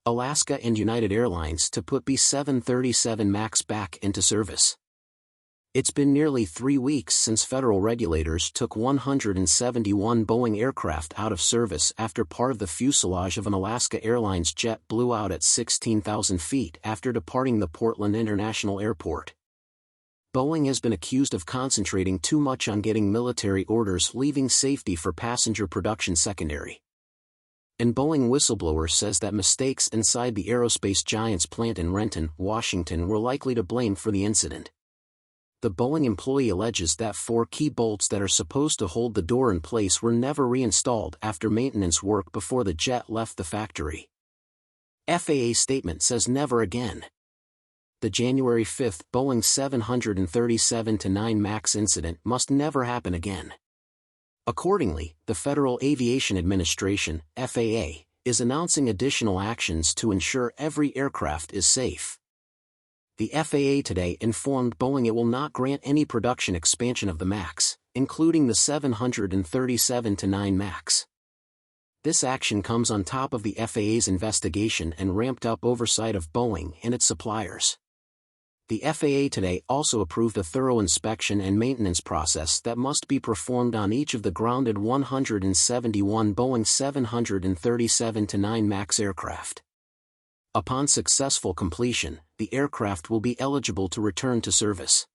Alaska and United Airlines to put B737 MAX back into service. It's been nearly 3 weeks since federal regulators took 171 Boeing aircraft out of service after part of the fuselage of an Alaska Airlines jet blew out at 16,000 feet after departing the Portland International Airport. Boeing has been accused of concentrating too much on getting military orders, leaving safety for passenger production secondary. An Boeing whistleblower says that mistakes inside the aerospace giant's plant in Renton, Washington were likely to blame for the incident. The Boeing employee alleges that 4 key bolts that are supposed to hold the door in place were never reinstalled after maintenance work before the jet left the factory. FAA statement says never again. The January 5 Boeing 737-9 MAX incident must never happen again. Accordingly, the Federal Aviation Administration, FAA, is announcing additional actions to ensure every aircraft is safe. The FAA today informed Boeing it will not grant any production expansion of the MAX, including the 737-9 MAX. This action comes on top of the FAA's investigation and ramped-up oversight of Boeing and its suppliers. The FAA today also approved a thorough inspection and maintenance process that must be performed on each of the grounded 171 Boeing 737-9 MAX aircraft. Upon successful completion, the aircraft will be eligible to return to service.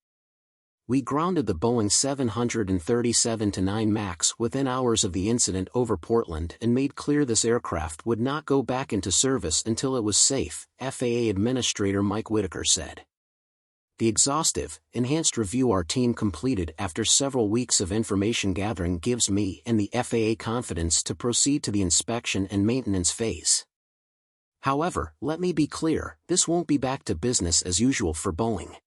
We grounded the Boeing 737-9 MAX within hours of the incident over Portland and made clear this aircraft would not go back into service until it was safe, FAA Administrator Mike Whitaker said. The exhaustive, enhanced review our team completed after several weeks of information gathering gives me and the FAA confidence to proceed to the inspection and maintenance phase. However, let me be clear, this won't be back to business as usual for Boeing.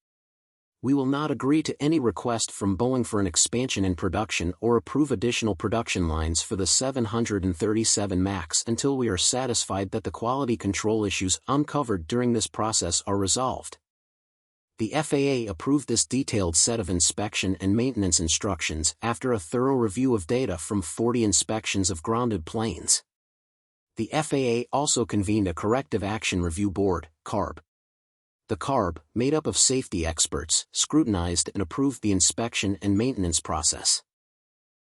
We will not agree to any request from Boeing for an expansion in production or approve additional production lines for the 737 MAX until we are satisfied that the quality control issues uncovered during this process are resolved. The FAA approved this detailed set of inspection and maintenance instructions after a thorough review of data from 40 inspections of grounded planes. The FAA also convened a Corrective Action Review Board, CARB. The CARB, made up of safety experts, scrutinized and approved the inspection and maintenance process.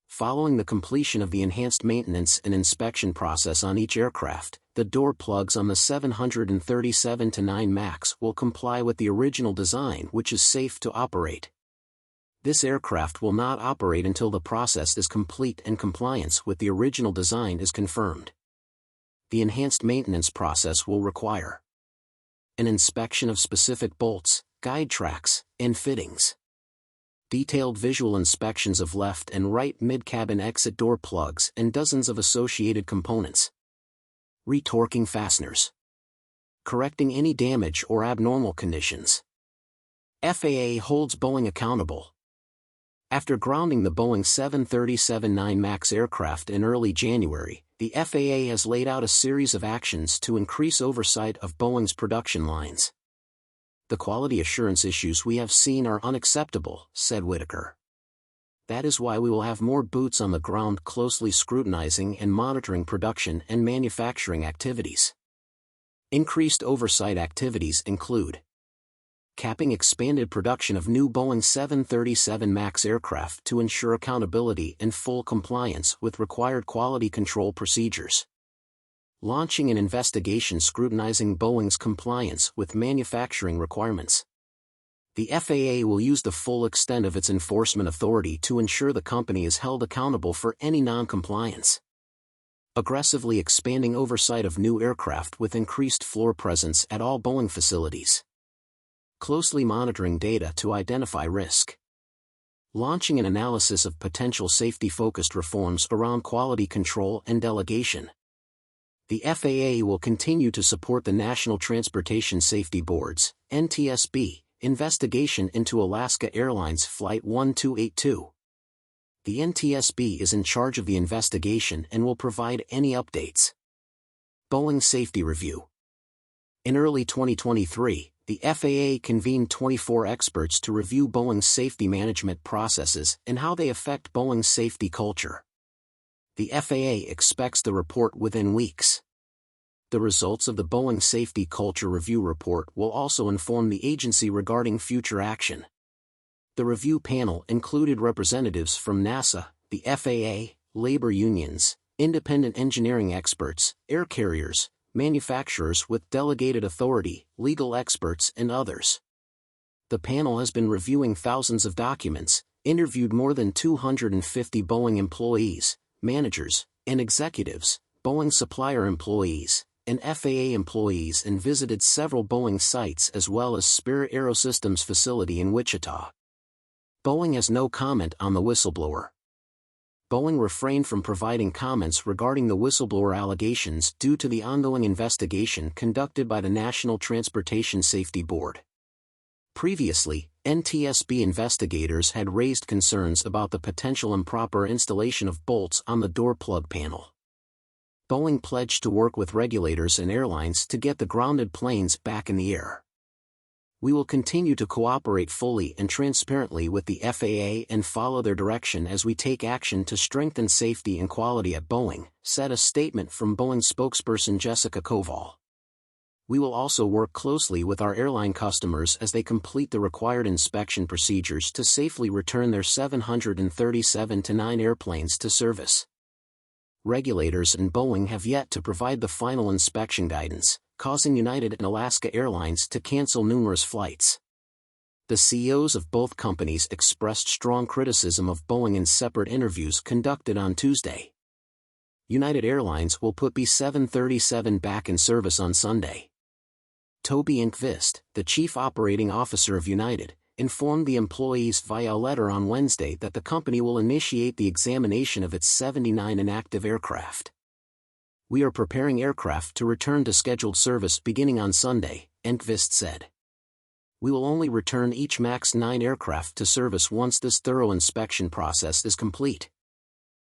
Following the completion of the enhanced maintenance and inspection process on each aircraft, the door plugs on the 737-9 MAX will comply with the original design, which is safe to operate. This aircraft will not operate until the process is complete and compliance with the original design is confirmed. The enhanced maintenance process will require an inspection of specific bolts, guide tracks, and fittings. Detailed visual inspections of left and right mid-cabin exit door plugs and dozens of associated components. Retorquing fasteners. Correcting any damage or abnormal conditions. FAA holds Boeing accountable. After grounding the Boeing 737-9 MAX aircraft in early January, the FAA has laid out a series of actions to increase oversight of Boeing's production lines. The quality assurance issues we have seen are unacceptable, said Whitaker. That is why we will have more boots on the ground closely scrutinizing and monitoring production and manufacturing activities. Increased oversight activities include capping expanded production of new Boeing 737 MAX aircraft to ensure accountability and full compliance with required quality control procedures. Launching an investigation scrutinizing Boeing's compliance with manufacturing requirements. The FAA will use the full extent of its enforcement authority to ensure the company is held accountable for any non-compliance. Aggressively expanding oversight of new aircraft with increased floor presence at all Boeing facilities. Closely monitoring data to identify risk. Launching an analysis of potential safety-focused reforms around quality control and delegation. The FAA will continue to support the National Transportation Safety Board's, NTSB, investigation into Alaska Airlines Flight 1282. The NTSB is in charge of the investigation and will provide any updates. Boeing Safety Review. In early 2023, the FAA convened 24 experts to review Boeing's safety management processes and how they affect Boeing's safety culture. The FAA expects the report within weeks. The results of the Boeing Safety Culture Review report will also inform the agency regarding future action. The review panel included representatives from NASA, the FAA, labor unions, independent engineering experts, air carriers, manufacturers with delegated authority, legal experts, and others. The panel has been reviewing thousands of documents, interviewed more than 250 Boeing employees, managers, and executives, Boeing supplier employees, and FAA employees, and visited several Boeing sites as well as Spirit Aerosystems facility in Wichita. Boeing has no comment on the whistleblower. Boeing refrained from providing comments regarding the whistleblower allegations due to the ongoing investigation conducted by the National Transportation Safety Board. Previously, NTSB investigators had raised concerns about the potential improper installation of bolts on the door plug panel. Boeing pledged to work with regulators and airlines to get the grounded planes back in the air. We will continue to cooperate fully and transparently with the FAA and follow their direction as we take action to strengthen safety and quality at Boeing, said a statement from Boeing spokesperson Jessica Koval. We will also work closely with our airline customers as they complete the required inspection procedures to safely return their 737-9 airplanes to service. Regulators and Boeing have yet to provide the final inspection guidance, causing United and Alaska Airlines to cancel numerous flights. The CEOs of both companies expressed strong criticism of Boeing in separate interviews conducted on Tuesday. United Airlines will put B737 back in service on Sunday. Toby Enqvist, the chief operating officer of United, informed the employees via a letter on Wednesday that the company will initiate the examination of its 79 inactive aircraft. We are preparing aircraft to return to scheduled service beginning on Sunday, Enqvist said. We will only return each MAX 9 aircraft to service once this thorough inspection process is complete.